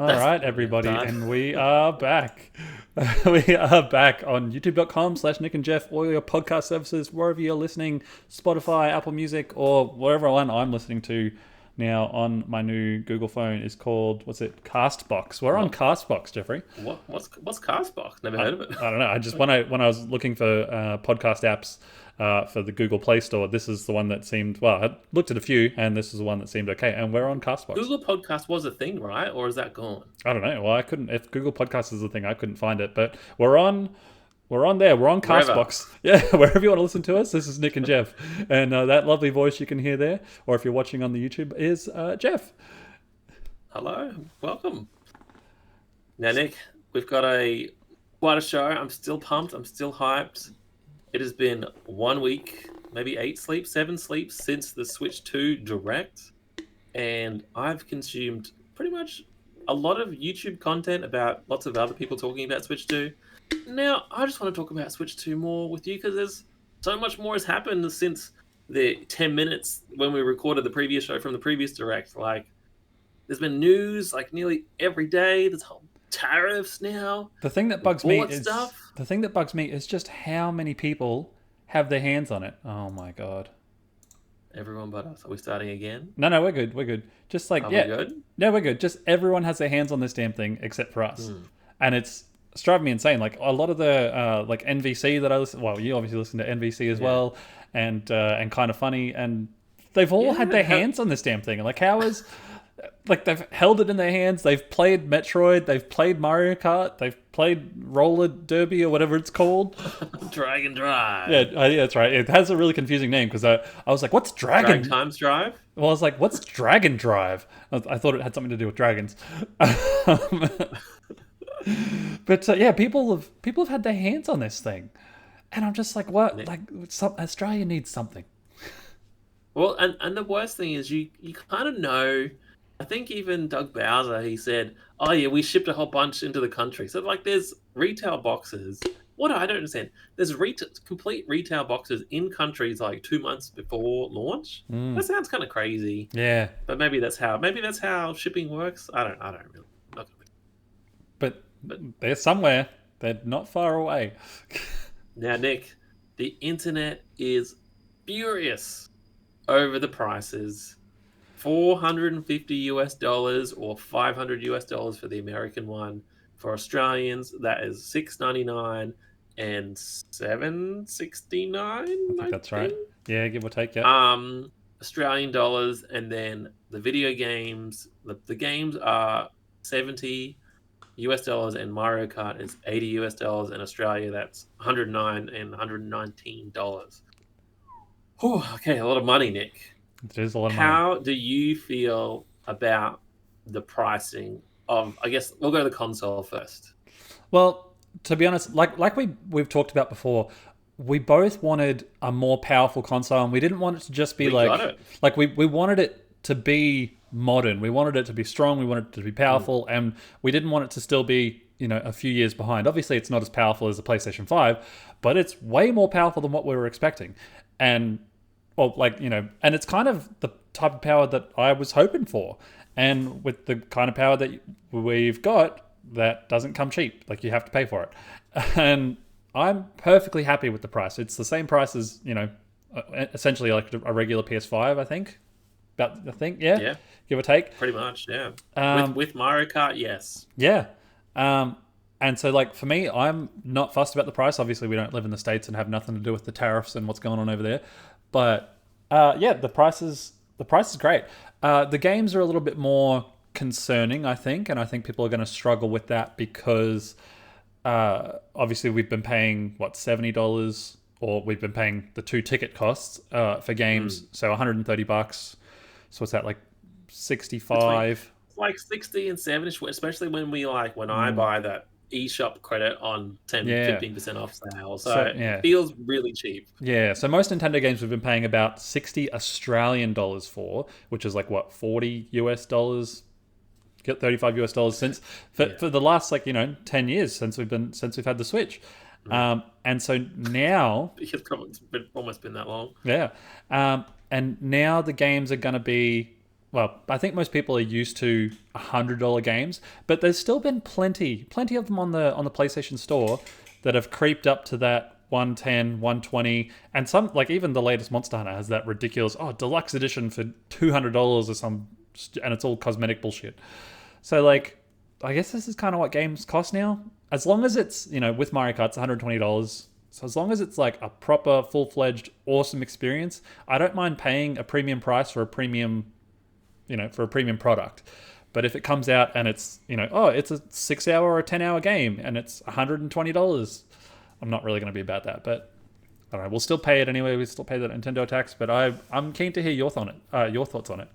All right, everybody, and we are back. We are back on youtube.com/Nick&Jeff, all your podcast services, wherever you're listening, Spotify, Apple Music, or whatever one I'm listening to now on my new Google phone is called, what's it, Castbox. We're on Castbox, Jeffrey. What's Castbox? Never heard of it. I don't know. I just when I was looking for podcast apps for the Google Play Store, this is the one that seemed, well, I looked at a few, and this is the one that seemed okay, and we're on Castbox. Google Podcast was a thing, right? Or is that gone? I don't know. Well, I couldn't, if Google Podcast is the thing, I couldn't find it, but we're on there. We're on Castbox. Yeah, wherever you want to listen to us. This is Nick and Jeff. And that lovely voice you can hear there, or if you're watching on the YouTube, is Jeff. Hello, welcome. Now, Nick, we've got quite a show. I'm still pumped. I'm still hyped. It has been 1 week, maybe 7 sleeps since the Switch 2 Direct. And I've consumed pretty much a lot of YouTube content about lots of other people talking about Switch 2. Now, I just want to talk about Switch 2 more with you because there's so much more has happened since the 10 minutes when we recorded the previous show from the previous Direct. Like, there's been news like nearly every day. There's whole tariffs now. The thing that bugs me is just how many people have their hands on it. Oh my god. Everyone but us. Are we starting again? No, we're good. We're good. Just like, we good? No, we're good. Just everyone has their hands on this damn thing except for us. And it's driving me insane. Like a lot of the like NVC that I listen, well, you obviously listen to NVC as well, and Kind of Funny, and they've all had their hands on this damn thing. Like, how is, like, they've held it in their hands, they've played Metroid, they've played Mario Kart, they've played Roller Derby or whatever it's called. Dragon Drive. Yeah, that's right. It has a really confusing name because I was like, what's Dragon Times Drive? Well, I was like, what's Dragon Drive? I thought it had something to do with dragons. But yeah, people have had their hands on this thing, and I'm just like, what? Like, Australia needs something. Well, and the worst thing is you kind of know. I think even Doug Bowser, he said, "Oh yeah, we shipped a whole bunch into the country." So like, there's retail boxes. What I don't understand, there's complete retail boxes in countries like 2 months before launch. That sounds kind of crazy. Yeah, but maybe that's how shipping works. I don't really. Not gonna... But they're somewhere. They're not far away. Now, Nick, the internet is furious over the prices. $450 or $500 for the American one. For Australians, that is $6.99 and $7.69. I think that's right. Yeah, give or take. Yeah. Australian dollars, and then the video games. The games are $70 and Mario Kart is $80 in Australia. That's $109 and $119. Oh, okay, a lot of money, Nick. It is a lot of money. How do you feel about the pricing of? I guess we'll go to the console first. Well, to be honest, like we've talked about before, we both wanted a more powerful console, and we didn't want it to just be we wanted it to be modern. We wanted it to be strong. We wanted it to be powerful, and we didn't want it to still be, a few years behind. Obviously, it's not as powerful as the PlayStation 5, but it's way more powerful than what we were expecting. And, well, and it's kind of the type of power that I was hoping for. And with the kind of power that we've got, that doesn't come cheap. Like, you have to pay for it. And I'm perfectly happy with the price. It's the same price as, essentially like a regular PS5, I think. Yeah. Give or take. Pretty much, yeah. With Mario Kart, yes. Yeah. And so, like, for me, I'm not fussed about the price. Obviously, we don't live in the States and have nothing to do with the tariffs and what's going on over there. But, the price is great. The games are a little bit more concerning, I think, and I think people are going to struggle with that because, obviously, we've been paying, $70, or we've been paying the 2 ticket costs for games, so $130. So what's that, like 65? It's like 60 and 70, especially when I buy that eShop credit on 15% off sale. So it feels really cheap. Yeah, so most Nintendo games we've been paying about 60 Australian dollars for, which is like what, $40 US? Get $35 since for the last 10 years since we've had the Switch. And so now it's almost been that long. Yeah. And now the games are going to be well, I think most people are used to $100 games, but there's still been plenty of them on the PlayStation Store that have creeped up to that 110, 120, and some, like even the latest Monster Hunter has that ridiculous deluxe edition for $200 or some, and it's all cosmetic bullshit. So like, I guess this is kind of what games cost now. As long as it's, with Mario Kart, it's $120. So as long as it's like a proper, full-fledged, awesome experience, I don't mind paying a premium price for a premium, for a premium product. But if it comes out and it's, it's a 6-hour or a 10-hour game and it's $120, I'm not really going to be about that. But I don't know, we'll still pay it anyway. We still pay the Nintendo tax. But I'm keen to hear your thoughts on it.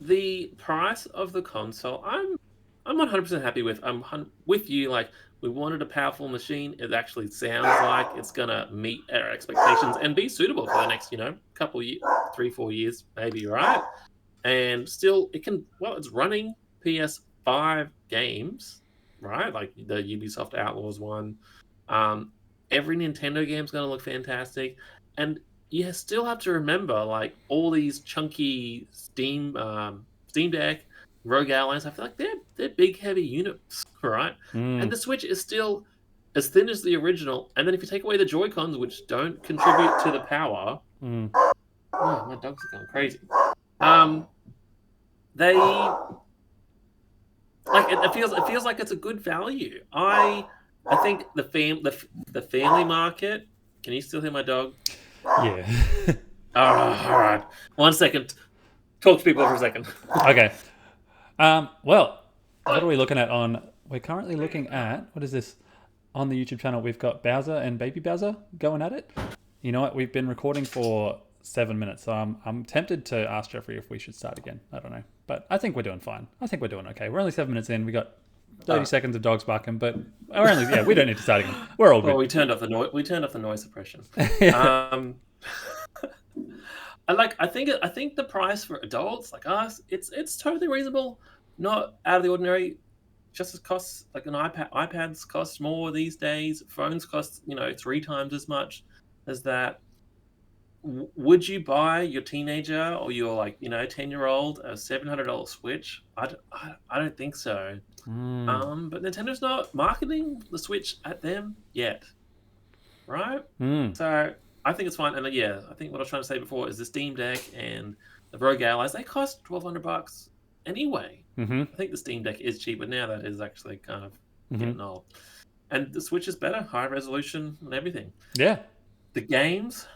The price of the console, I'm 100% happy with. I'm with you. Like, we wanted a powerful machine. It actually sounds like it's gonna meet our expectations and be suitable for the next, couple years, 3-4 years, maybe, right? And still, it's running PS5 games, right? Like the Ubisoft Outlaws one. Every Nintendo game's gonna look fantastic, and you still have to remember, like, all these chunky Steam Deck, Rogue Allies. I feel like they're big, heavy units, right? And the Switch is still as thin as the original. And then if you take away the Joy-Cons, which don't contribute to the power, oh, my dogs are going crazy. They like it feels like it's a good value. I think the family market. Can you still hear my dog? Yeah. All right. 1 second. Talk to people for a second. Okay. Well, what are we looking at we're currently looking at, what is this? On the YouTube channel, we've got Bowser and Baby Bowser going at it. You know what? We've been recording for 7 minutes, so I'm tempted to ask Jeffrey if we should start again. I don't know. But I think we're doing fine. I think we're doing okay. We're only 7 minutes in. We got 30 seconds of dogs barking, but we don't need to start again. We're all good. Well, we turned off the noise suppression. I think the price for adults like us, it's totally reasonable, not out of the ordinary. Just as costs, like an iPads cost more these days. Phones cost 3 times as much as that. Would you buy your teenager or your 10-year-old a $700 Switch? I don't think so. But Nintendo's not marketing the Switch at them yet, right? So I think it's fine. And I think what I was trying to say before is the Steam Deck and the Rogue Allies, they cost $1,200 anyway. I think the Steam Deck is cheaper now. That is actually kind of getting old. And the Switch is better, high resolution and everything. Yeah. The games,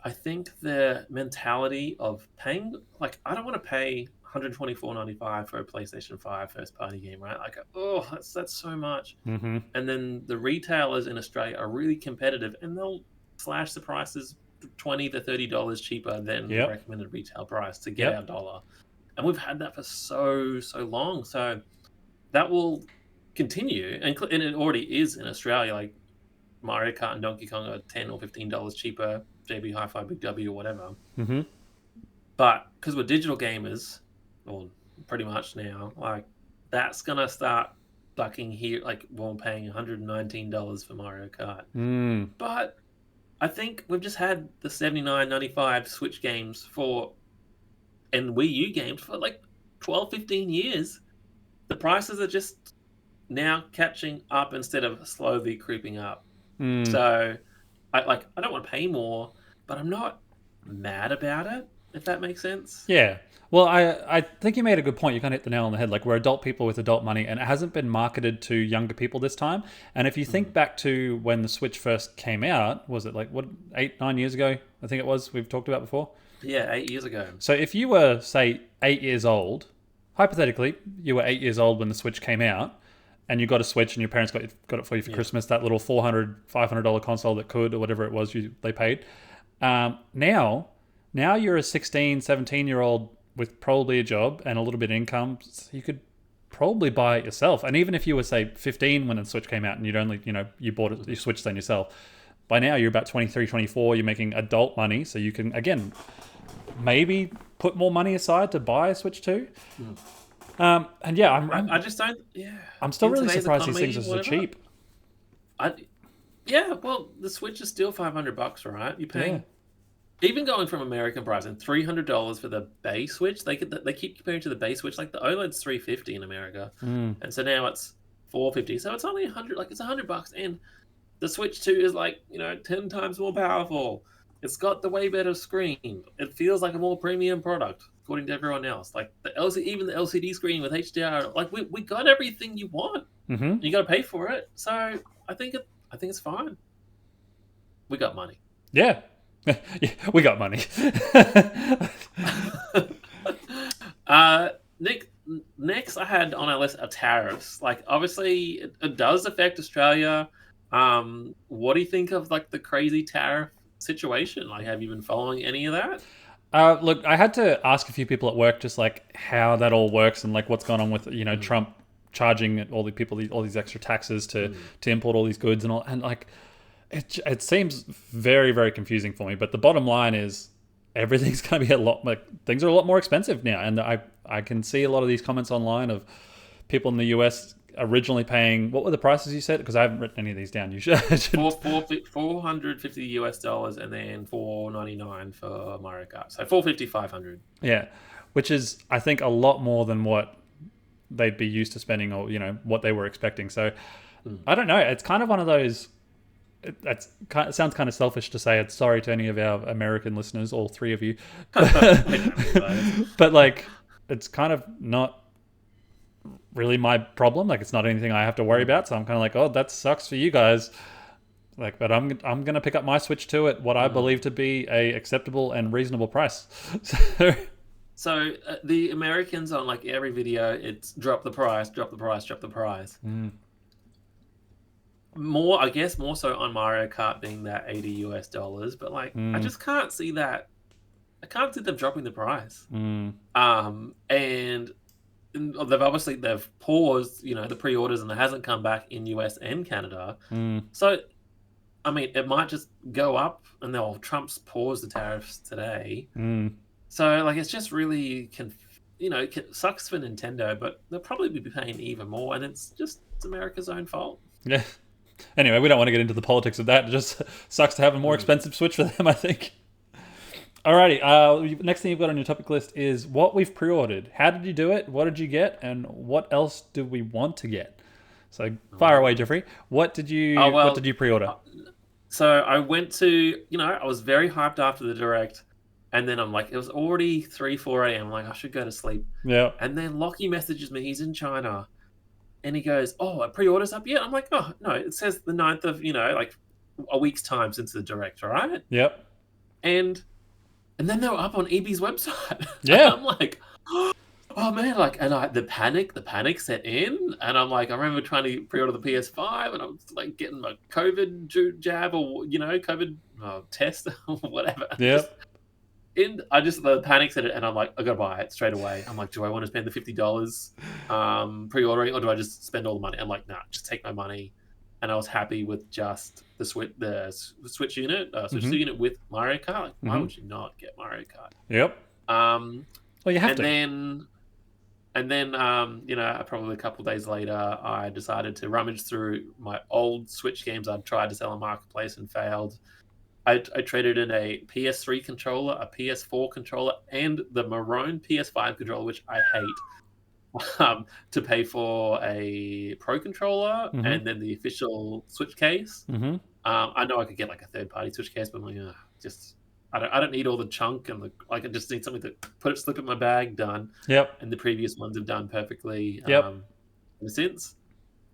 I think the mentality of paying, I don't want to pay $124.95 for a PlayStation 5 first-party game, right? That's so much. And then the retailers in Australia are really competitive, and they'll slash the prices $20 to $30 cheaper than the recommended retail price to get our dollar. And we've had that for so long. So that will continue, and it already is in Australia. Like Mario Kart and Donkey Kong are $10 or $15 cheaper. JB Hi-Fi, Big W, or whatever. But because we're digital gamers, or pretty much now, that's gonna start bucking here. We're paying $119 for Mario Kart. But I think we've just had the $79.95 Switch games and Wii U games for 12, 15 years. The prices are just now catching up instead of slowly creeping up. So I don't want to pay more, but I'm not mad about it, if that makes sense. Yeah. Well, I think you made a good point. You kind of hit the nail on the head. We're adult people with adult money, and it hasn't been marketed to younger people this time. And if you think back to when the Switch first came out, was it 8, 9 years ago? I think it was. We've talked about before. Yeah, 8 years ago. So if you were, say, 8 years old, hypothetically, you were 8 years old when the Switch came out, and you got a Switch and your parents got it for you for Christmas, that little $400, $500 console that could, or whatever it was they paid. Now you're a 16, 17-year-old with probably a job and a little bit of income, so you could probably buy it yourself. And even if you were, say, 15 when the Switch came out and you'd only, you bought it, you switched on yourself, by now you're about 23, 24, you're making adult money, so you can, again, maybe put more money aside to buy a Switch 2. And I just don't. Yeah, I'm still really surprised these things are so cheap. Well, the Switch is still $500, right? You're paying even going from American pricing, $300 for the base Switch. They keep comparing to the base Switch. Like the OLED's $350 in America, and so now it's $450. So it's only $100. Like it's $100, and the Switch 2 is like 10 times more powerful. It's got the way better screen. It feels like a more premium product according to everyone else. Like even the LCD screen with HDR. Like we got everything you want. Mm-hmm. You got to pay for it. So I think it's fine. We got money. Yeah. Yeah, we got money. Nick, next I had on our list are tariffs. Like, obviously, it does affect Australia. What do you think of like the crazy tariff situation? Like, have you been following any of that? Look, I had to ask a few people at work just like how that all works and like what's going on with Trump charging all the people all these extra taxes to import all these goods and all, and like it seems very, very confusing for me. But the bottom line is everything's going to be things are a lot more expensive now, and I can see a lot of these comments online of people in the US originally paying, what were the prices you said? Because I haven't written any of these down. You should. $450 US, and then $499 for Mario Kart. So 450, 500. Yeah, which is I think a lot more than what they'd be used to spending, or what they were expecting. So I don't know. It's kind of one of those. It sounds kind of selfish to say it's sorry to any of our American listeners, all three of you, but like it's kind of not really my problem. Like it's not anything I have to worry about. So I'm kind of like, oh, that sucks for you guys. Like, but I'm gonna pick up my Switch 2 at what I believe to be a acceptable and reasonable price. So the Americans on like every video, it's drop the price, drop the price, drop the price. I guess more so on Mario Kart being that $80 US, but like I just can't see that. I can't see them dropping the price. And they've paused, the pre-orders, and it hasn't come back in US and Canada. So, I mean, it might just go up, and Trump's paused the tariffs today. So, like, it's just really, it sucks for Nintendo, but they'll probably be paying even more, and it's America's own fault. Yeah. Anyway, we don't want to get into the politics of that. It just sucks to have a more expensive Switch for them, I think. Alrighty, next thing you've got on your topic list is what we've pre-ordered. How did you do it? What did you get? And what else do we want to get? So fire away, Jeffrey. What did you pre-order? So I went to, I was very hyped after the Direct, and then I'm like, it was already 3, 4 a.m. I'm like, I should go to sleep. Yeah. And then Lockie messages me, he's in China, and he goes, oh, a pre-order's up yet? I'm like, oh, no, it says the 9th of, like a week's time since the Direct, all right? Yep. And then they were up on EB's website. Yeah. And I'm like, oh man, like, and the panic set in, and I'm like, I remember trying to pre-order the PS5, and I was like getting my COVID jab or COVID test or whatever. Yeah. The panic set it, and I'm like, I gotta buy it straight away. I'm like, do I want to spend the $50 pre-ordering, or do I just spend all the money? I'm like, nah, just take my money. And I was happy with just the Switch unit, Switch unit with Mario Kart. Like, why would you not get Mario Kart? Yep. Well, you have to. And then, probably a couple of days later, I decided to rummage through my old Switch games I'd tried to sell on Marketplace and failed. I traded in a PS3 controller, a PS4 controller, and the maroon PS5 controller, which I hate, to pay for a Pro controller and then the official Switch case. I know I could get like a third-party Switch case, but I'm like, I don't need all the chunk and I just need something to slip in my bag. Done. Yep. And the previous ones have done perfectly. Yep. Since,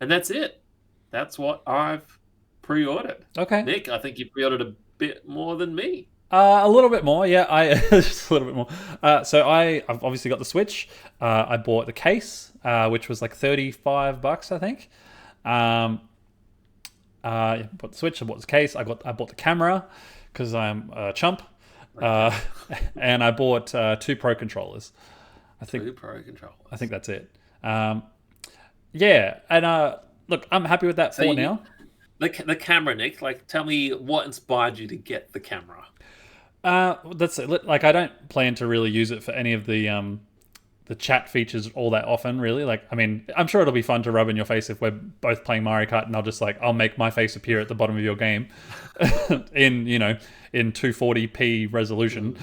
and that's it. That's what I've pre-ordered. Okay. Nick, I think you pre-ordered a bit more than me. A little bit more, yeah. Just a little bit more. So I've obviously got the Switch. I bought the case, which was like $35, I think. Bought the Switch. I bought the case. I bought the camera because I'm a chump. And I bought 2 Pro controllers. I think 2 Pro controllers. I think that's it. Yeah, and look, I'm happy with that for now. The camera, Nick. Like, tell me what inspired you to get the camera. That's it. Like, I don't plan to really use it for any of the the chat features all that often, really. Like, I mean, I'm sure it'll be fun to rub in your face if we're both playing Mario Kart, and I'll make my face appear at the bottom of your game in 240p resolution.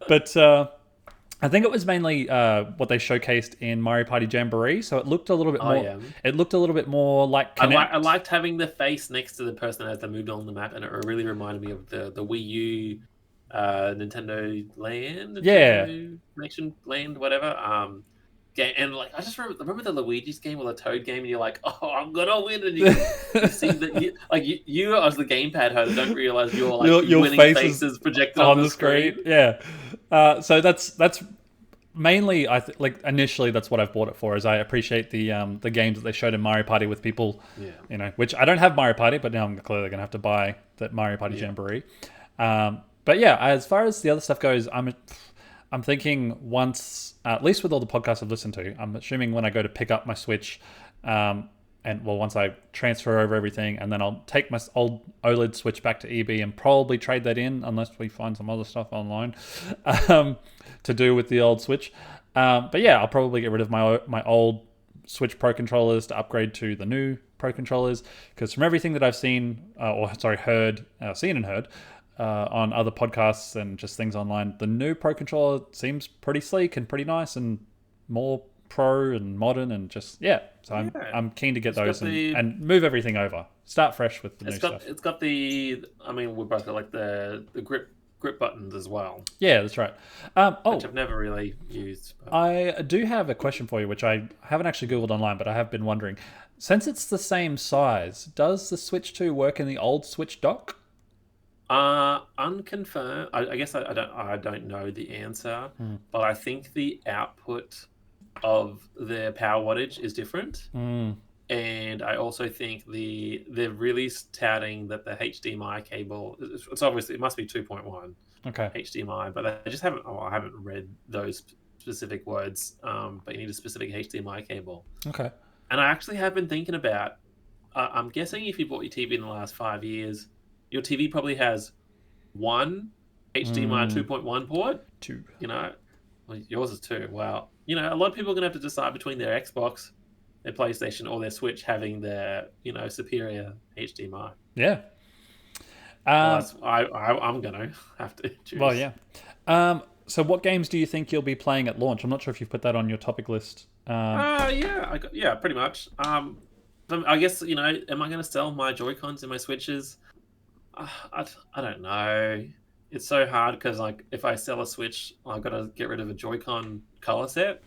But I think it was mainly what they showcased in Mario Party Jamboree, so it looked a little bit more. Yeah. It looked a little bit more like Connect. I liked having the face next to the person as they moved on the map, and it really reminded me of the Wii U, Nintendo Land, Connection Land, whatever. Game, and like I just remember the Luigi's game or the Toad game, and you're like, oh, I'm gonna win, and you see that you as the gamepad holder don't realize you're like your winning faces projected on the screen. Yeah. So that's mainly initially that's what I've bought it for. Is I appreciate the games that they showed in Mario Party with people, which I don't have Mario Party, but now I'm clearly gonna have to buy that Mario Party Jamboree. But yeah, as far as the other stuff goes, I'm thinking once, at least with all the podcasts I've listened to, I'm assuming when I go to pick up my Switch, once I transfer over everything, and then I'll take my old OLED Switch back to EB and probably trade that in, unless we find some other stuff online to do with the old Switch. But yeah, I'll probably get rid of my old Switch Pro controllers to upgrade to the new Pro controllers, because from everything that I've seen, seen and heard, on other podcasts and just things online, the new Pro controller seems pretty sleek and pretty nice and more pro and modern, and just so I'm keen to get those and move everything over, start fresh with the new stuff. It's got we both got like the grip buttons as well. Yeah, that's right. Which I've never really used. But I do have a question for you, which I haven't actually Googled online, but I have been wondering, since it's the same size, does the Switch 2 work in the old Switch dock? Unconfirmed. I guess I don't know the answer, but I think the output of the power wattage is different, and I also think they're really touting that the HDMI cable. It's obviously it must be 2.1 HDMI, but I just haven't. I haven't read those specific words. But you need a specific HDMI cable. Okay. And I actually have been thinking about. I'm guessing if you bought your TV in the last 5 years. Your TV probably has one HDMI 2.1 port. Two. Well, yours is two. Wow. A lot of people are going to have to decide between their Xbox, their PlayStation, or their Switch having their, superior HDMI. Yeah. I'm going to have to choose. Well, yeah. So what games do you think you'll be playing at launch? I'm not sure if you've put that on your topic list. Yeah, pretty much. I guess, am I going to sell my Joy-Cons and my Switches? I don't know. It's so hard because, like, if I sell a Switch, I've got to get rid of a Joy-Con color set.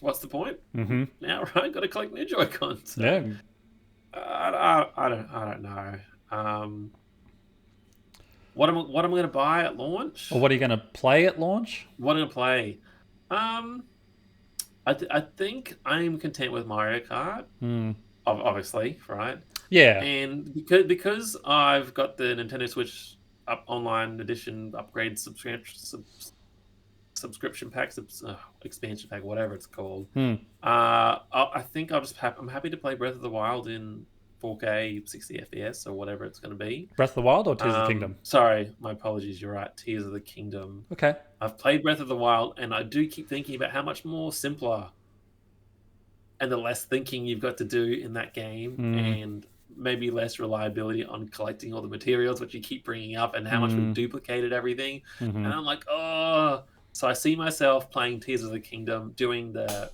What's the point? Now, right? Got to collect new Joy-Cons. So, yeah. I don't know. What am I going to buy at launch? Or what are you going to play at launch? What am I going to play? I think I'm content with Mario Kart. Obviously, right? Yeah. And because I've got the Nintendo Switch online edition upgrade subscription pack, expansion pack, whatever it's called. I think I'm happy to play Breath of the Wild in 4K 60 FPS or whatever it's going to be. Breath of the Wild or Tears of the Kingdom? Sorry, my apologies. You're right. Tears of the Kingdom. Okay. I've played Breath of the Wild, and I do keep thinking about how much more simpler and the less thinking you've got to do in that game, and maybe less reliability on collecting all the materials, which you keep bringing up, and how much we've duplicated everything. And I'm like, oh. So I see myself playing Tears of the Kingdom, doing the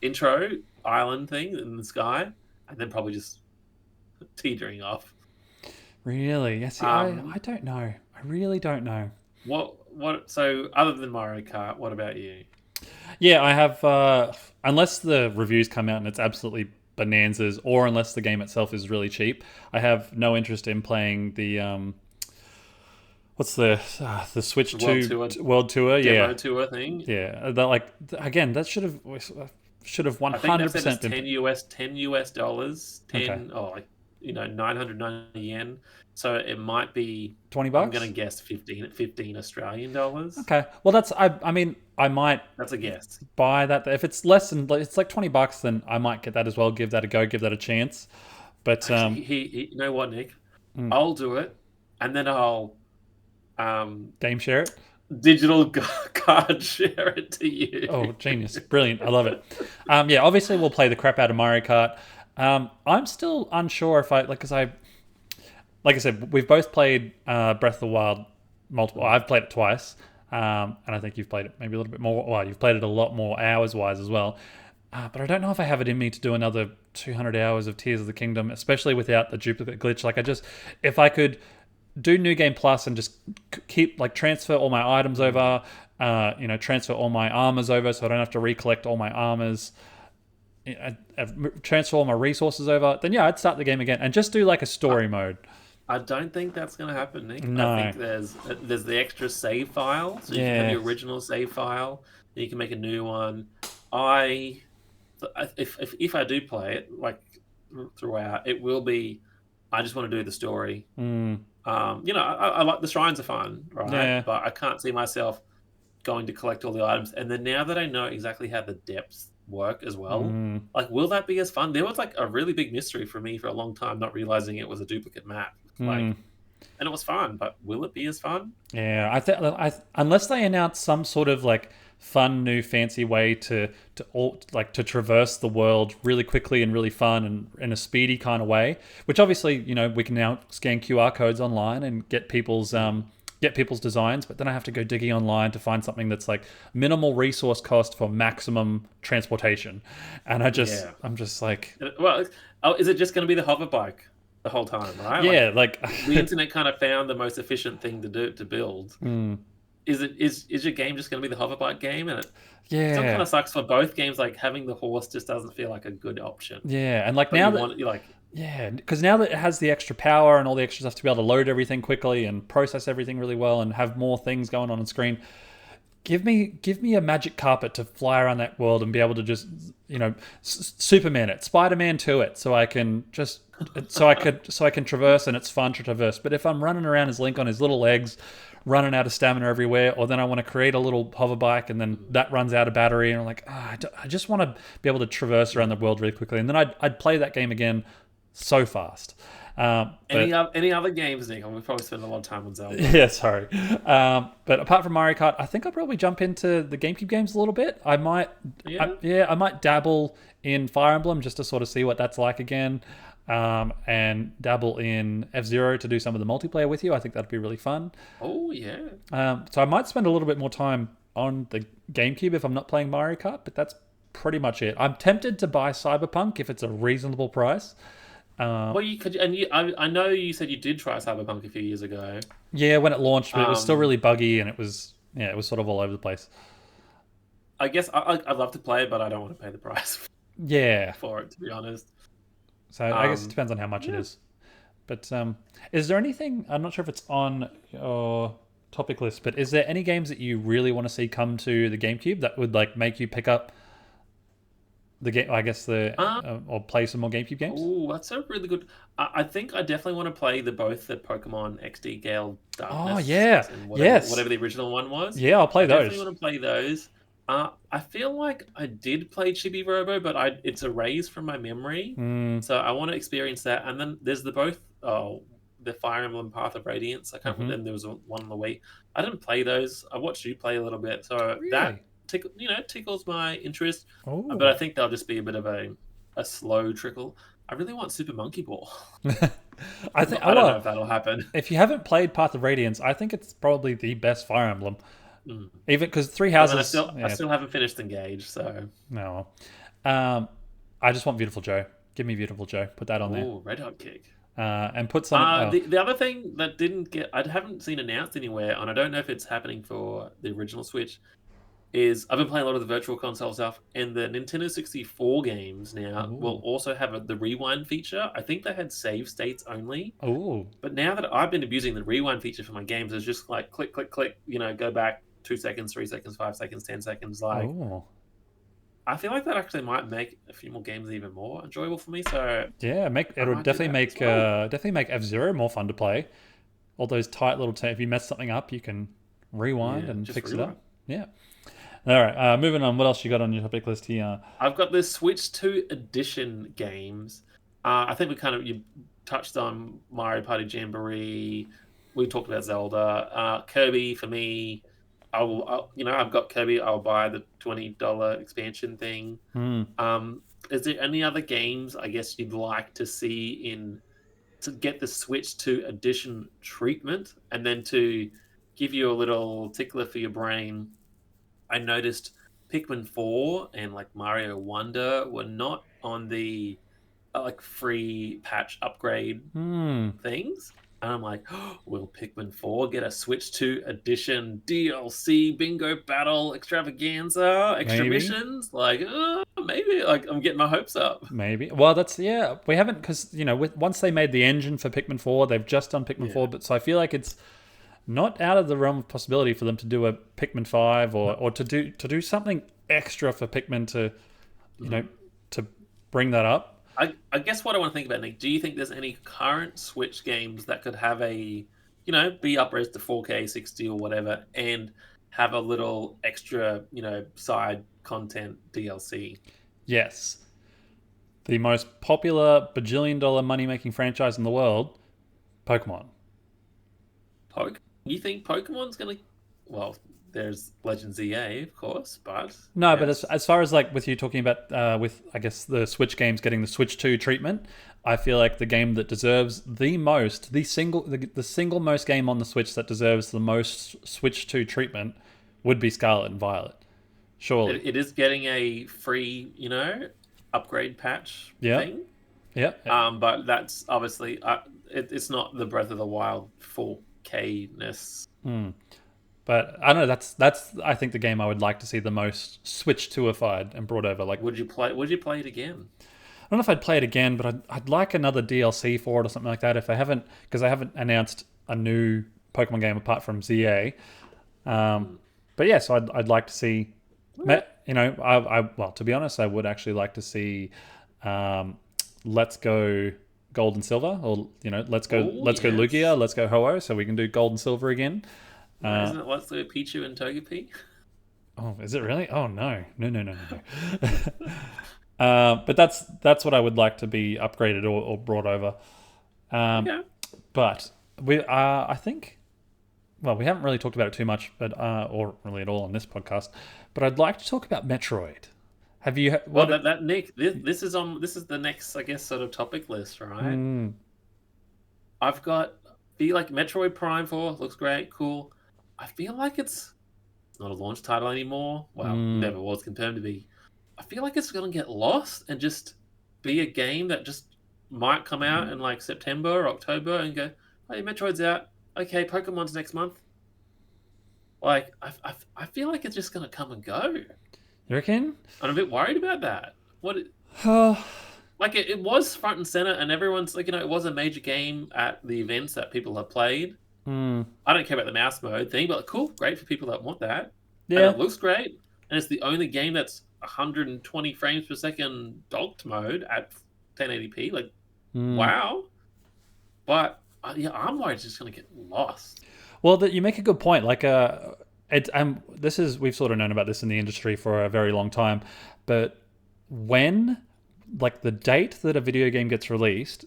intro island thing in the sky, and then probably just teetering off. Really? Yes. I don't know. I really don't know. What? So other than Mario Kart, what about you? Yeah, I have. Unless the reviews come out and it's absolutely bonanzas, or unless the game itself is really cheap, I have no interest in playing the what's the Switch 2 World Tour? Demo tour thing. Yeah, that should have 100% been $10 US, 990 yen. So it might be $20. I'm going to guess 15 Australian dollars. Okay. Well, I might. That's a guess. Buy that if it's less than it's like $20, then I might get that as well. Give that a go. Give that a chance. But you know what, Nick? I'll do it, and then I'll game share it. digital card, share it to you. Oh, genius. Brilliant. I love it. Yeah, obviously we'll play the crap out of Mario Kart. I'm still unsure if like I said, we've both played Breath of the Wild multiple. I've played it twice, and I think you've played it maybe a little bit more. Well, you've played it a lot more hours-wise as well. But I don't know if I have it in me to do another 200 hours of Tears of the Kingdom, especially without the duplicate glitch. Like if I could do New Game Plus and just keep transfer all my items over, transfer all my armors over, so I don't have to recollect all my armors. Transfer all my resources over. Then yeah, I'd start the game again and just do like a story mode. I don't think that's going to happen, Nick. No. I think there's the extra save file, so you can have the original save file, and you can make a new one. If I do play it throughout, it will be. I just want to do the story. I like the shrines are fun, right? Yeah. But I can't see myself going to collect all the items. And then now that I know exactly how the depths work as well, will that be as fun? There was a really big mystery for me for a long time, not realizing it was a duplicate map. And it was fun, but will it be as fun? Yeah, I think unless they announce some sort of fun new fancy way to traverse the world really quickly and really fun and in a speedy kind of way, which obviously we can now scan QR codes online and get people's designs, but then I have to go digging online to find something that's minimal resource cost for maximum transportation, and I'm just like, well, is it just going to be the hover bike the whole time, right? Yeah, the internet kind of found the most efficient thing to build. Is your game just going to be the hoverbike game? And it kind of sucks for both games. Having the horse just doesn't feel like a good option. Yeah, and because now that it has the extra power and all the extra stuff to be able to load everything quickly and process everything really well and have more things going on screen, give me a magic carpet to fly around that world and be able to just Superman it, Spider-Man to it, so I can traverse and it's fun to traverse. But if I'm running around as Link on his little legs, running out of stamina everywhere, or then I want to create a little hover bike and then that runs out of battery, and I'm like, I just want to be able to traverse around the world really quickly, and then I'd play that game again so fast. Any other games, Nick? We've probably spent a lot of time on Zelda. Yeah, sorry. But apart from Mario Kart, I think I'll probably jump into the GameCube games a little bit. I might dabble in Fire Emblem just to sort of see what that's like again, and dabble in F-Zero to do some of the multiplayer with you. I think that'd be really fun. Oh, yeah. So I might spend a little bit more time on the GameCube if I'm not playing Mario Kart, but that's pretty much it. I'm tempted to buy Cyberpunk if it's a reasonable price. Well, you could, and I know you said you did try Cyberpunk a few years ago. Yeah, when it launched, but it was still really buggy, and it was sort of all over the place. I guess I'd love to play it, but I don't want to pay the price. For it, to be honest. So I guess it depends on how much it is. But is there anything? I'm not sure if it's on your topic list, but is there any games that you really want to see come to the GameCube that would make you pick up the game? I guess or play some more GameCube games. Oh, that's a really good. I think I definitely want to play both the Pokemon XD Gale Darkness. Oh yeah, and whatever the original one was. Yeah, I'll play those. I definitely want to play those. I feel like I did play Chibi Robo, but it's erased from my memory. So I want to experience that. And then there's the Fire Emblem Path of Radiance. I can't remember. Then there was one on the Wii. I didn't play those. I watched you play a little bit, so that tickles my interest. But I think they'll just be a bit of a slow trickle. I really want Super Monkey Ball. I don't know if that'll happen. If you haven't played Path of Radiance, I think it's probably the best Fire Emblem. Even because Three Houses, I still haven't finished Engage, so no. I just want Beautiful Joe. Give me Beautiful Joe. Put that on there. Oh, Red Hot Kick. And put some. The other thing that I haven't seen announced anywhere, and I don't know if it's happening for the original Switch, is I've been playing a lot of the Virtual Console stuff, and the Nintendo 64 games now will also have the rewind feature. I think they had save states only. Oh. But now that I've been abusing the rewind feature for my games, it's just click, click, click, go back 2 seconds, 3 seconds, 5 seconds, 10 seconds. I feel like that actually might make a few more games even more enjoyable for me. So yeah, it'll definitely make F-Zero more fun to play. All those tight little if you mess something up, you can rewind and fix it up. Yeah. All right, moving on. What else you got on your topic list here? I've got the Switch 2 edition games. I think you touched on Mario Party Jamboree. We talked about Zelda. Kirby for me. I've got Kirby. I'll buy the $20 expansion thing. Is there any other games I guess you'd like to see to get the Switch 2 edition treatment, and then to give you a little tickler for your brain? I noticed Pikmin 4 and like Mario Wonder were not on the like free patch upgrade things. And I'm like, oh, will Pikmin 4 get a Switch 2 edition DLC bingo battle extravaganza, extra missions? Like, maybe. Like, I'm getting my hopes up. Maybe. Well, we haven't, because, once they made the engine for Pikmin 4, they've just done Pikmin 4, but so I feel like it's not out of the realm of possibility for them to do a Pikmin 5 or to do something extra for Pikmin to, to bring that up. I guess what I want to think about, Nick, do you think there's any current Switch games that could have be upres to 4K 60 or whatever, and have a little extra, side content DLC? Yes. The most popular bajillion-dollar money-making franchise in the world, Pokemon. You think Pokemon's going to... Well, there's Legends EA, of course, but... No, yes. But as far as like with you talking about with, I guess, the Switch games getting the Switch 2 treatment, I feel like the game that deserves the most, the single most game on the Switch that deserves the most Switch 2 treatment would be Scarlet and Violet. Surely. It is getting a free, upgrade patch thing. Yeah. But that's obviously... it's not the Breath of the Wild 4K-ness. But I don't know. That's I think the game I would like to see the most Switch 2ified and brought over. Like, would you play it again? I don't know if I'd play it again, but I'd like another DLC for it or something like that. If they haven't, because they haven't announced a new Pokemon game apart from ZA. But yeah, so I'd like to see. Well, to be honest, I would actually like to see. Let's go Gold and Silver, or let's go Lugia, let's go Ho-Oh, so we can do Gold and Silver again. Isn't it Let's Go Pichu and Togepi? Oh, is it really? Oh no. But that's what I would like to be upgraded or brought over. But I think, well, we haven't really talked about it too much, but or really at all on this podcast. But I'd like to talk about Metroid. Have you? Nick, this is the next, I guess, sort of topic list, right? I've got Metroid Prime 4 looks great, cool. I feel like it's not a launch title anymore. Well, never was confirmed to be. I feel like it's going to get lost and just be a game that just might come out in like September or October and go, hey, Metroid's out. Okay, Pokemon's next month. Like, I feel like it's just going to come and go. You reckon? I'm a bit worried about that. Like, it was front and center, and everyone's like, it was a major game at the events that people have played. I don't care about the mouse mode thing, but cool, great for people that want that. Yeah. And it looks great, and it's the only game that's 120 frames per second docked mode at 1080p. Like, wow. But I'm worried it's just going to get lost. Well, you make a good point. Like, we've sort of known about this in the industry for a very long time, but when, like, the date that a video game gets released,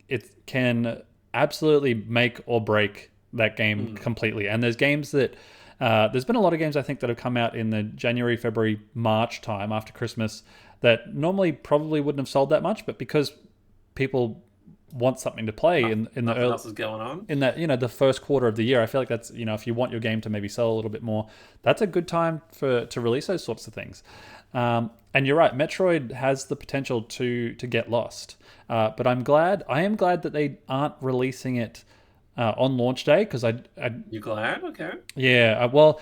it can absolutely make or break that game completely. And there's games that there's been a lot of games I think that have come out in the January, February, March time after Christmas that normally probably wouldn't have sold that much, but because people want something to play in the early, else is going on in that the first quarter of the year, I feel like that's if you want your game to maybe sell a little bit more, that's a good time to release those sorts of things. And you're right, Metroid has the potential to get lost. But I am glad that they aren't releasing it on launch day, because You glad? Okay. Yeah, well,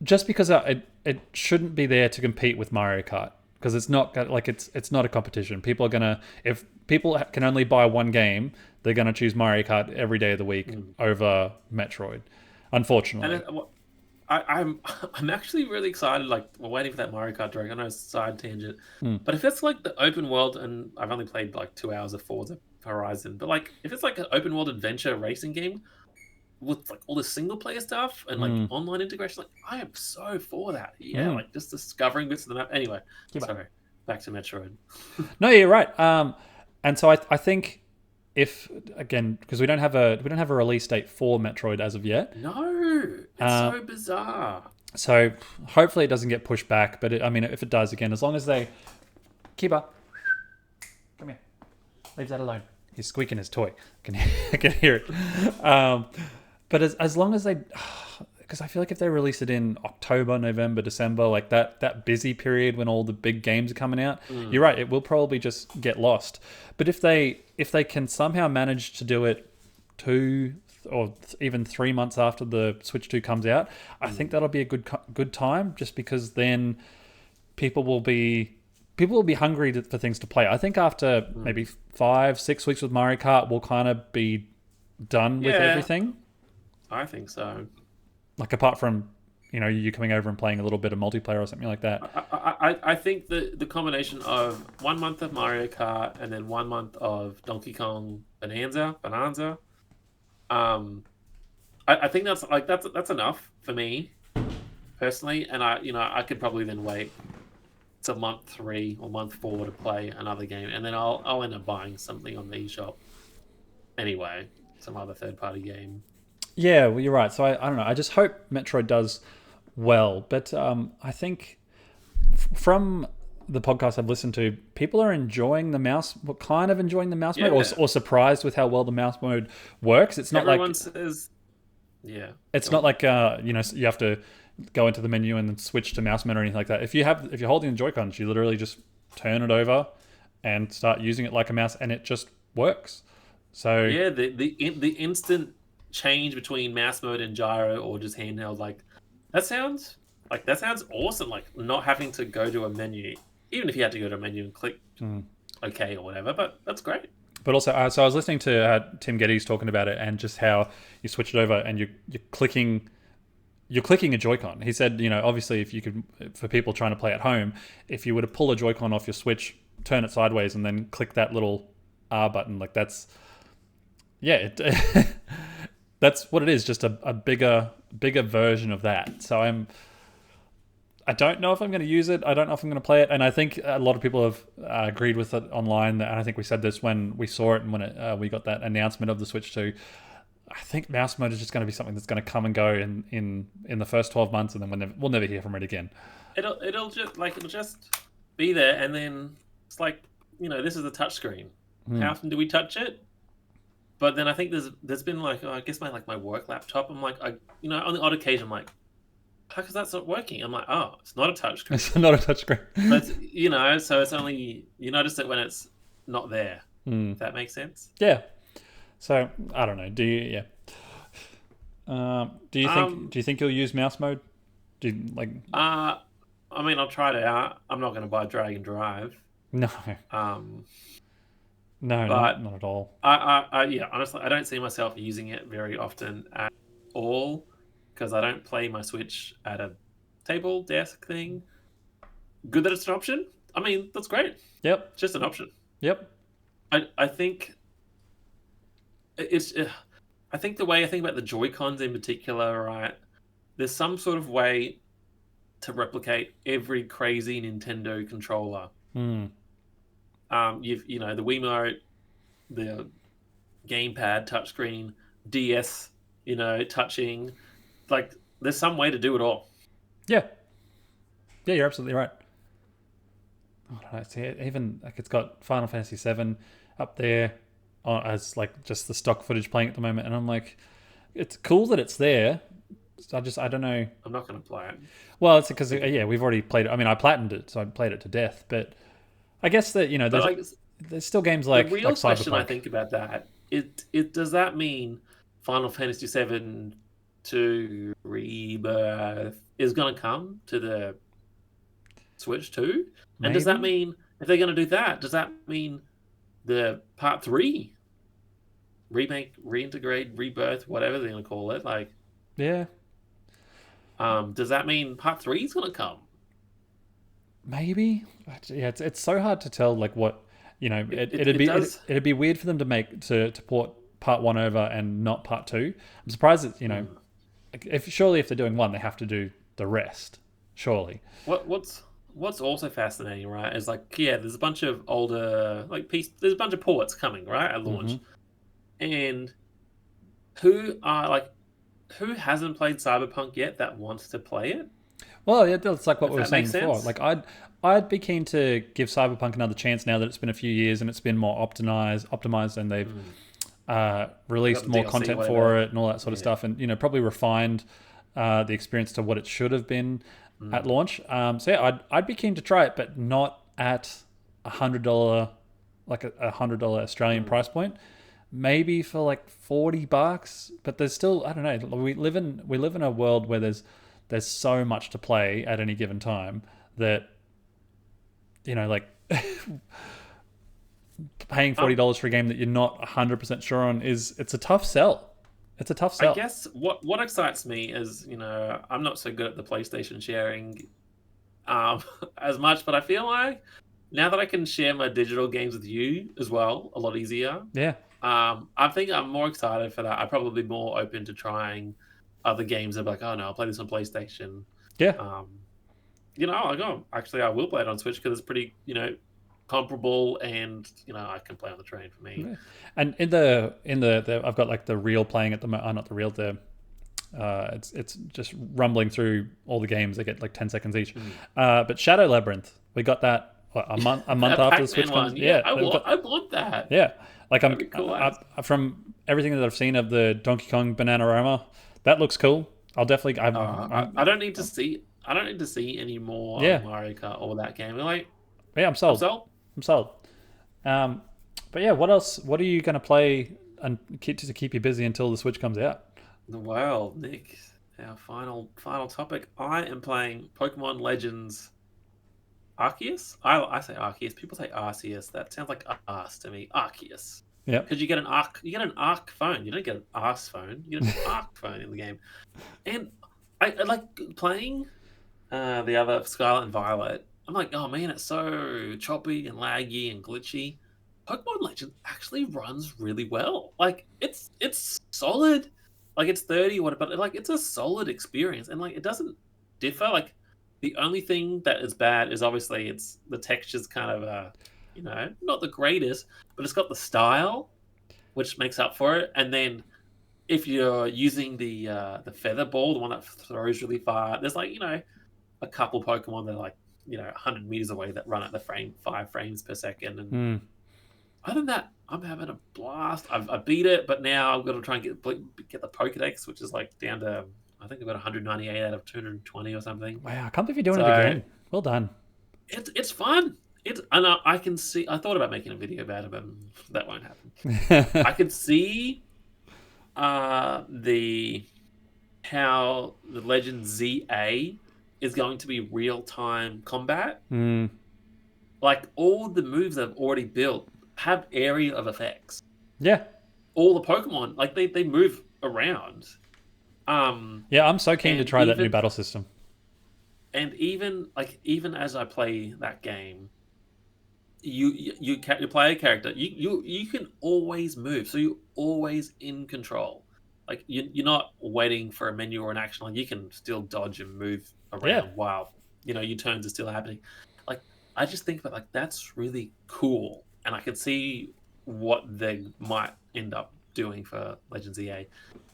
just because it shouldn't be there to compete with Mario Kart, because it's not like it's not a competition. People are gonna, if people can only buy one game, they're gonna choose Mario Kart every day of the week over Metroid, unfortunately. And I'm actually really excited. Like, we're waiting for that Mario Kart Direct. I know it's a side tangent, but if it's like the open world, and I've only played like 2 hours of Forza Horizon, but like if it's like an open world adventure racing game with like all the single player stuff and like online integration, like I am so for that. Yeah, like just discovering bits of the map. Anyway, sorry, back to Metroid. No, you're right. And so I think, if again, because we don't have a release date for Metroid as of yet. No, it's so bizarre. So hopefully it doesn't get pushed back. But I mean, if it does, again, as long as they keep up, come here, leave that alone. He's squeaking his toy. I can hear it. But as long as they, because I feel like if they release it in October, November, December, like that busy period when all the big games are coming out, you're right, it will probably just get lost. But if they can somehow manage to do it 2 or even 3 months after the Switch 2 comes out, I think that'll be a good time, just because then people will be hungry for things to play. I think after maybe 5-6 weeks with Mario Kart, we'll kind of be done with everything. I think so. Like, apart from, you coming over and playing a little bit of multiplayer or something like that. I think the combination of 1 month of Mario Kart and then 1 month of Donkey Kong Bonanza. I think that's enough for me personally, and I could probably then wait to month 3 or month 4 to play another game, and then I'll end up buying something on the eShop anyway, some other third-party game. Yeah, well, you're right. So I don't know. I just hope Metroid does well. But I think from the podcast I've listened to, people are enjoying the mouse, kind of enjoying the mouse mode, or surprised with how well the mouse mode works. It's not Everyone says, yeah. It's not like you have to go into the menu and then switch to mouse mode or anything like that. If you're holding the Joy-Cons, you literally just turn it over and start using it like a mouse, and it just works. So yeah, the instant change between mouse mode and gyro or just handheld, like that sounds awesome. Like not having to go to a menu, even if you had to go to a menu and click OK or whatever. But that's great. But also, so I was listening to Tim Geddes talking about it, and just how you switch it over and you're clicking a Joy-Con. He said, obviously, if you could, for people trying to play at home, if you were to pull a Joy-Con off your Switch, turn it sideways, and then click that little R button, like that's that's what it is, just a bigger version of that. So I don't know if I'm going to use it. I don't know if I'm going to play it. And I think a lot of people have agreed with it online. And I think we said this when we saw it and when we got that announcement of the Switch 2. I think mouse mode is just going to be something that's going to come and go in the first 12 months, and then we'll never hear from it again. It'll just be there, and then it's like, this is a touch screen. How often do we touch it? But then I think there's been like, I guess my work laptop. I'm like, on the odd occasion, I'm like, how come that's not working? I'm like, oh, it's not a touch screen. It's not a touch screen. But so it's only, you notice it when it's not there. If that makes sense. Yeah. So I don't know. Do you? Yeah. Do you think you'll use mouse mode? Do you like? I mean, I'll try it out. I'm not going to buy Drag and Drive. No. No, not at all. Honestly, I don't see myself using it very often at all, because I don't play my Switch at a table desk thing. Good that it's an option. I mean, that's great. Yep. It's just an option. Yep. I think it's. I think the way I think about the Joy-Cons in particular, right? There's some sort of way to replicate every crazy Nintendo controller. You've the Wiimote, the gamepad, touchscreen, DS, touching. Like, there's some way to do it all. Yeah, you're absolutely right. I don't know, see it, even like it's got Final Fantasy VII up there as like just the stock footage playing at the moment, and I'm like, it's cool that it's there. I don't know. I'm not going to play it. Well, it's because we've already played it. I mean, I platinumed it, so I played it to death. But I guess that there's still games like the real question Cyberpunk. I think about that it does that mean Final Fantasy VII to Rebirth is going to come to the Switch too? And does that mean, if they're going to do that, does that mean the Part 3 remake, reintegrate, rebirth, whatever they're going to call it, like, yeah. Does that mean Part 3 is going to come? Maybe. Yeah, it's so hard to tell. Like what it'd be weird for them to port Part 1 over and not Part 2. I'm surprised that if they're doing one, they have to do the rest. Surely. What's also fascinating, right, is like, there's a bunch of older there's a bunch of ports coming, right, at launch, and who hasn't played Cyberpunk yet that wants to play it? Well, yeah, that's like what we were saying makes before. sense. Like I'd be keen to give Cyberpunk another chance now that it's been a few years and it's been more optimized, and they've released more DLC, content whatever. for it and all that sort of stuff, and probably refined the experience to what it should have been at launch. So yeah, I'd be keen to try it, but not at $100, like a $100 Australian price point. Maybe for like $40, but there's still, I don't know. We live in a world where there's so much to play at any given time that like paying $40 for a game that you're not 100% sure on it's a tough sell. It's a tough sell. I guess what excites me is, I'm not so good at the PlayStation sharing as much, but I feel like now that I can share my digital games with you as well, a lot easier. Yeah. I think I'm more excited for that. I'm probably more open to trying other games. I'm like, oh no, I'll play this on PlayStation. Yeah. Like, oh, actually, I will play it on Switch because it's pretty, comparable, and I can play on the train for me. Yeah. And in the I've got like the reel playing at the not the reel, it's just rumbling through all the games. They get like 10 seconds each. But Shadow Labyrinth, we got that a month after the Switch comes. Yeah, I want that. Yeah, like Cool. from everything that I've seen of the Donkey Kong Bananarama, that looks cool. I'll definitely. I don't need to see. I don't need to see any more Mario Kart or that game. Like, yeah, I'm sold. I'm sold. But yeah, what else? What are you going to play and to keep you busy until the Switch comes out? Well, Nick, our final topic. I am playing Pokemon Legends Arceus. I say Arceus. People say Arceus. That sounds like Arse to me. Arceus. Yeah. Because you get an Arc phone. You don't get an Arse phone. You get an Arc phone in the game. And I like playing the other Scarlet and Violet. I'm like, oh man, it's so choppy and laggy and glitchy. Pokemon Legends actually runs really well. Like it's solid. Like it's 30 but like it's a solid experience, and like it doesn't differ. Like the only thing that is bad is obviously it's the texture's kind of not the greatest, but it's got the style, which makes up for it. And then if you're using the feather ball, the one that throws really far, there's like a couple Pokemon that are like 100 meters away that run at the 5 frames per second. And other than that, I'm having a blast. I beat it, but now I've got to try and get the Pokedex, which is like down to, I think I've got 198 out of 220 or something. Wow, I can't believe you're doing it again. Well done. It's fun. I can see. I thought about making a video about it, but that won't happen. I can see how the Legend ZA is going to be real-time combat. Like all the moves I've already built have area of effects. Yeah. All the Pokemon, like they move around. Yeah, I'm so keen to try that new battle system. And even as I play that game, you play a character. You can always move, so you're always in control. Like you're not waiting for a menu or an action. Like you can still dodge and move around while your turns are still happening. Like I just think that like that's really cool, and I can see what they might end up doing for Legends EA.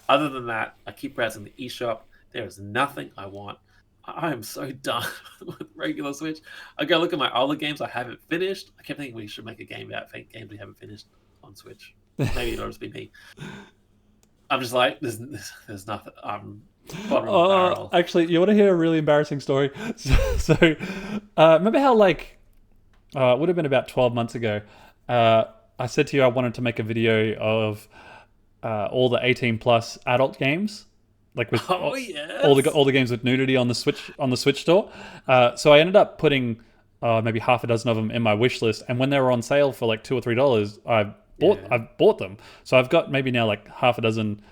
Other than that, I keep browsing the eShop. There is nothing I want. I am so done with regular Switch. I go look at my older games I haven't finished. I kept thinking we should make a game about games we haven't finished on Switch. Maybe it'll just be me. I'm just like, there's nothing. I'm bottom of the barrel. Actually, you want to hear a really embarrassing story? So remember how like it would have been about 12 months ago. I said to you I wanted to make a video of all the 18 plus adult games, like with all the games with nudity on the Switch store. So I ended up putting maybe half a dozen of them in my wish list, and when they were on sale for like $2 or $3, I've bought them. So I've got maybe now like half a dozen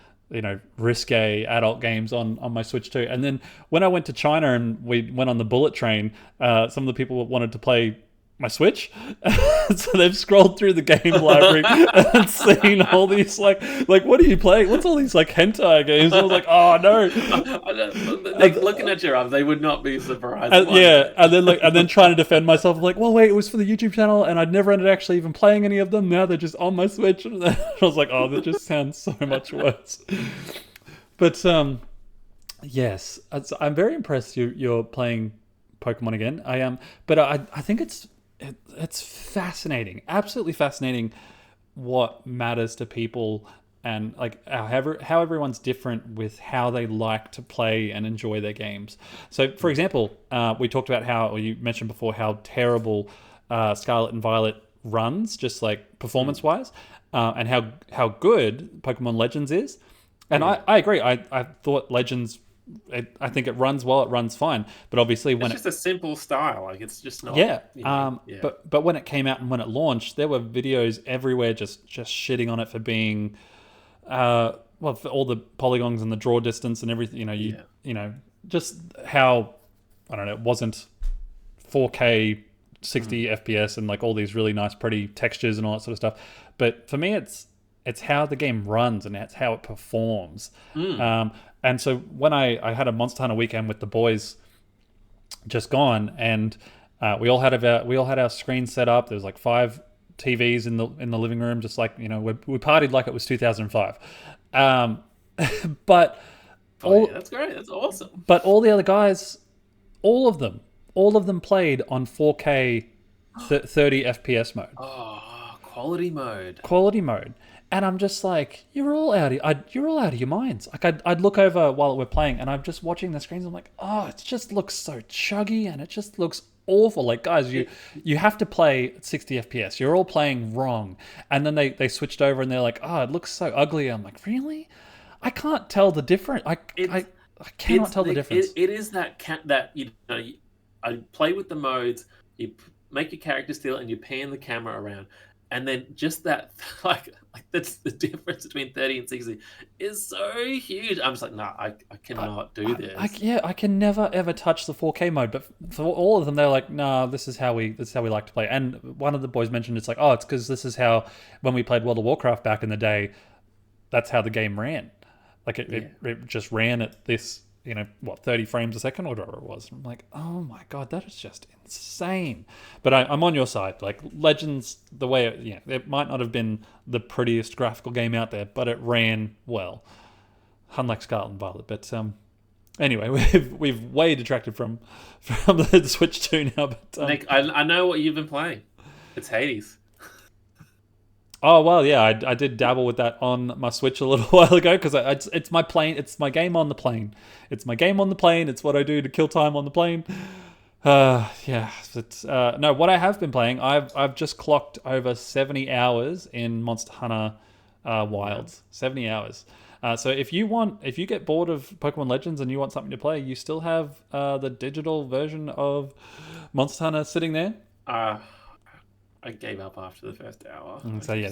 risque adult games on my Switch too. And then when I went to China and we went on the bullet train, some of the people wanted to play my Switch, so they've scrolled through the game library and seen all these like what are you playing? What's all these like hentai games? I was like, oh no! Looking at your arms, they would not be surprised. And then trying to defend myself, I'm like, well, wait, it was for the YouTube channel, and I'd never ended up actually even playing any of them. Now they're just on my Switch, and I was like, oh, that just sounds so much worse. But Yes, I'm very impressed. You're playing Pokemon again. I am, but I think it's fascinating, absolutely fascinating, what matters to people, and like how everyone's different with how they like to play and enjoy their games. So, for example, we talked about how, or you mentioned before, how terrible Scarlet and Violet runs, just like performance wise, and how good Pokemon Legends is. And I agree. I thought Legends, I think it runs well. It runs fine. But obviously, It's when just a simple style. Like it's just not. yeah, Yeah. but when it came out and when it launched, there were videos everywhere just shitting on it for being, well, for all the polygons and the draw distance and everything. You know, just how, I don't know, it wasn't 4K 60 FPS and like all these really nice pretty textures and all that sort of stuff. But for me, it's how the game runs and it's how it performs. And so when I had a Monster Hunter weekend with the boys just gone, and we all had our screens set up. There was like 5 TVs in the living room, just like, we partied like it was 2005. But That's great. That's awesome. but all the other guys, all of them played on 4K 30 FPS mode. Oh, quality mode. Quality mode. And I'm just like, you're all out of your minds. Like I'd look over while we're playing, and I'm just watching the screens. I'm like, oh, it just looks so chuggy, and it just looks awful. Like, guys, you have to play at 60 FPS. You're all playing wrong. And then they switched over, and they're like, oh, it looks so ugly. I'm like, really? I can't tell the difference. I cannot tell the difference. It is that I play with the modes. You make your character still, and you pan the camera around, and then just that like that's the difference between 30 and 60 is so huge. I'm just like, no, I cannot do this. I can never ever touch the 4K mode, but for all of them, they're like, no, this is how we like to play. And one of the boys mentioned, it's like, oh, it's because this is how, when we played World of Warcraft back in the day, that's how the game ran. Like it just ran at this, 30 frames a second or whatever it was. I'm like, oh my God, that is just insane. But I'm on your side. Like Legends, the way it might not have been the prettiest graphical game out there, but it ran well. Unlike Scarlet and Violet. But anyway, we've way detracted from the Switch 2 now. But Nick, I know what you've been playing. It's Hades. Oh, well, yeah, I did dabble with that on my Switch a little while ago, because it's my plane. It's my game on the plane. It's my game on the plane. It's what I do to kill time on the plane. Yeah. It's, no, what I have been playing, I've just clocked over 70 hours in Monster Hunter Wilds. 70 hours. So if you get bored of Pokemon Legends and you want something to play, you still have the digital version of Monster Hunter sitting there. I gave up after the first hour. So yeah,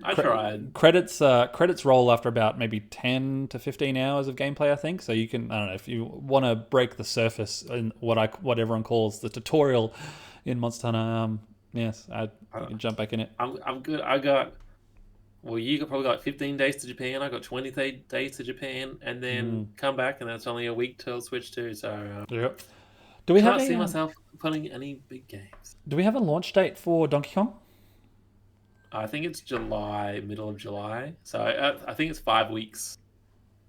I tried. Credits roll after about maybe 10 to 15 hours of gameplay, I think. So you can, I don't know, if you want to break the surface in what everyone calls the tutorial in Monster Hunter, yes, you can jump back in it. I'm good. You probably got 15 days to Japan. I got 20 days to Japan, and then come back, and that's only a week till Switch 2. So yep. I can't see myself putting any big games. Do we have a launch date for Donkey Kong? I think it's July, middle of July. So I think it's 5 weeks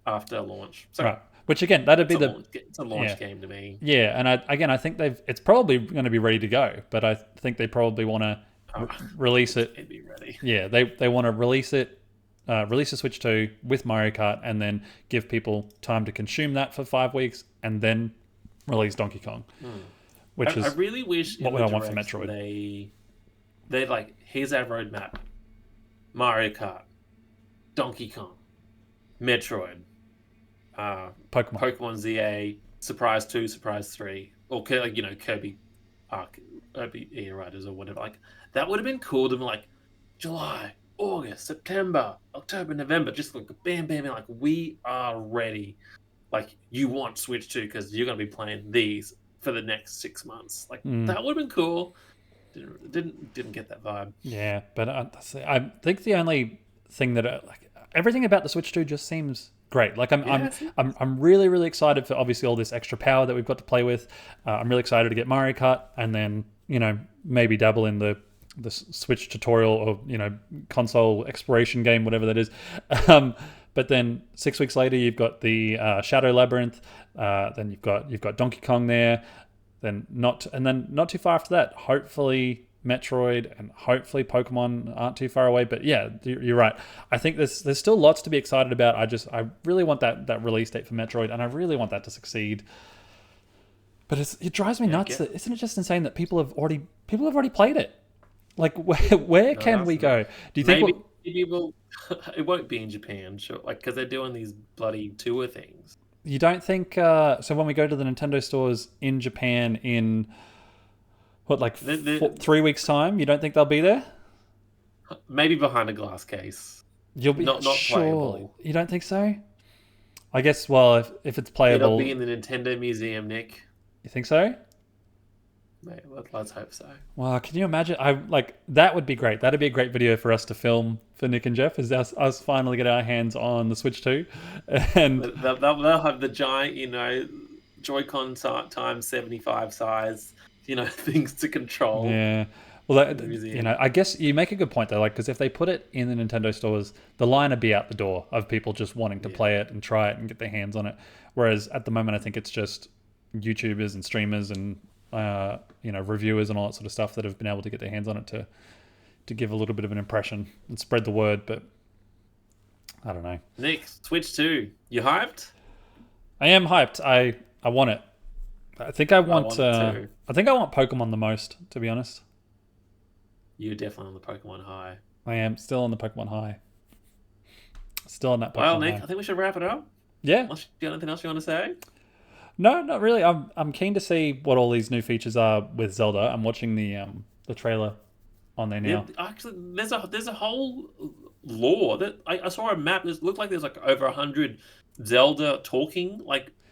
after launch. So right. Which again, that'd be it's a launch game to me. Yeah, and I think it's probably going to be ready to go, but I think they probably want to release it. It'd be ready. Yeah, they want to release it, release a Switch 2 with Mario Kart, and then give people time to consume that for 5 weeks, and then release Donkey Kong. Which is I really wish what I want for Metroid. They're like, here's our roadmap: Mario Kart, Donkey Kong, Metroid, Pokemon ZA, Surprise 2, Surprise 3, or Kirby Air Riders or whatever. Like that would have been cool to be like July, August, September, October, November, just like bam, bam, bam. Like we are ready. Like you want Switch 2 because you're going to be playing these for the next 6 months. Like that would have been cool. Didn't get that vibe. Yeah, but I think the only thing that everything about the Switch 2 just seems great. Like I'm really, really excited for obviously all this extra power that we've got to play with. I'm really excited to get Mario Kart, and then maybe dabble in the Switch tutorial or console exploration game, whatever that is. But But then 6 weeks later, you've got the Shadow Labyrinth. Then you've got Donkey Kong there. Then not too far after that, hopefully Metroid and hopefully Pokemon aren't too far away. But yeah, you're right. I think there's still lots to be excited about. I really want that release date for Metroid, and I really want that to succeed. But it drives me nuts. Isn't it just insane that people have already played it? Like where can we go? Do you think maybe we'll, it won't be in Japan, sure, like because they're doing these bloody tour things. You don't think so? When we go to the Nintendo stores in Japan in what, like 3 weeks time, you don't think they'll be there? Maybe behind a glass case. You'll be not playable. You don't think so? I guess. Well, if it's playable, it'll be in the Nintendo Museum, Nick. You think so? Mate, let's hope so. Wow, can you imagine? That would be great. That'd be a great video for us to film for Nick and Jeff. Is us finally get our hands on the Switch 2, and they'll have the giant, Joy-Con times 75 size, things to control. Yeah. Well, I guess you make a good point though. Like, because if they put it in the Nintendo stores, the line would be out the door of people just wanting to play it and try it and get their hands on it. Whereas at the moment, I think it's just YouTubers and streamers and reviewers and all that sort of stuff that have been able to get their hands on it to give a little bit of an impression and spread the word. But I don't know. Nick, Switch 2, you hyped? I am hyped. I want it. I think I want Pokemon the most, to be honest. You're definitely on the Pokemon high. I am still on the Pokemon high. Still on that Pokemon Well, Nick, high. I think we should wrap it up. Yeah. Unless you got anything else you want to say? No, not really. I'm keen to see what all these new features are with Zelda. I'm watching the trailer on there now. Yeah, actually, there's a whole lore that I saw a map. It looked like there's like over 100 Zelda talking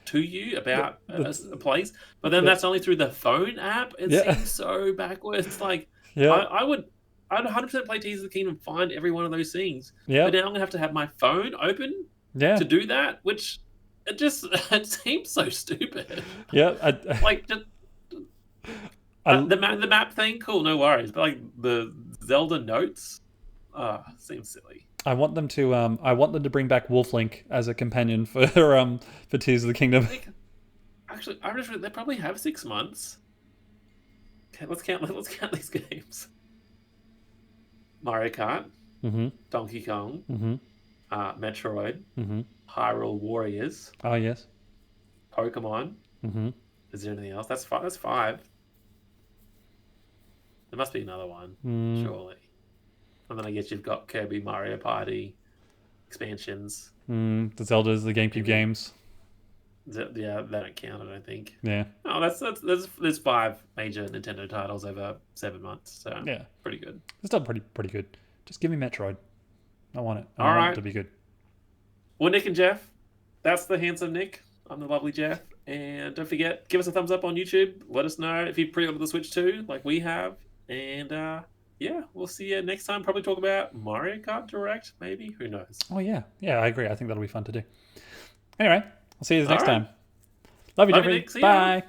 to you about a place, but then that's only through the phone app. It seems so backwards. I'd 100% play Tears of the Kingdom, find every one of those things. Yeah. But now I'm gonna have to have my phone open to do that, which it seems so stupid. Yeah. The map thing, cool, no worries. But the Zelda notes, seems silly. I want them to bring back Wolf Link as a companion for Tears of the Kingdom. Actually, they probably have 6 months. Okay, let's count these games. Mario Kart, Donkey Kong, Metroid, Hyrule Warriors. Oh yes. Pokemon. Is there anything else? That's 5. That's 5. There must be another one, surely. And then I guess you've got Kirby, Mario Party, expansions. The Zeldas, the GameCube games. Yeah, that don't count, I don't think. Yeah. Oh, there's 5 major Nintendo titles over 7 months, so yeah, pretty good. It's done pretty good. Just give me Metroid. I want it. I want it to be good. Well, Nick and Jeff, that's the handsome Nick. I'm the lovely Jeff. And don't forget, give us a thumbs up on YouTube. Let us know if you pre-ordered the Switch 2 like we have. And we'll see you next time. Probably talk about Mario Kart Direct, maybe. Who knows? Oh, yeah. Yeah, I agree. I think that'll be fun to do. Anyway, I'll see you next time. Love you, Jeffrey. Nick. See Bye. ya.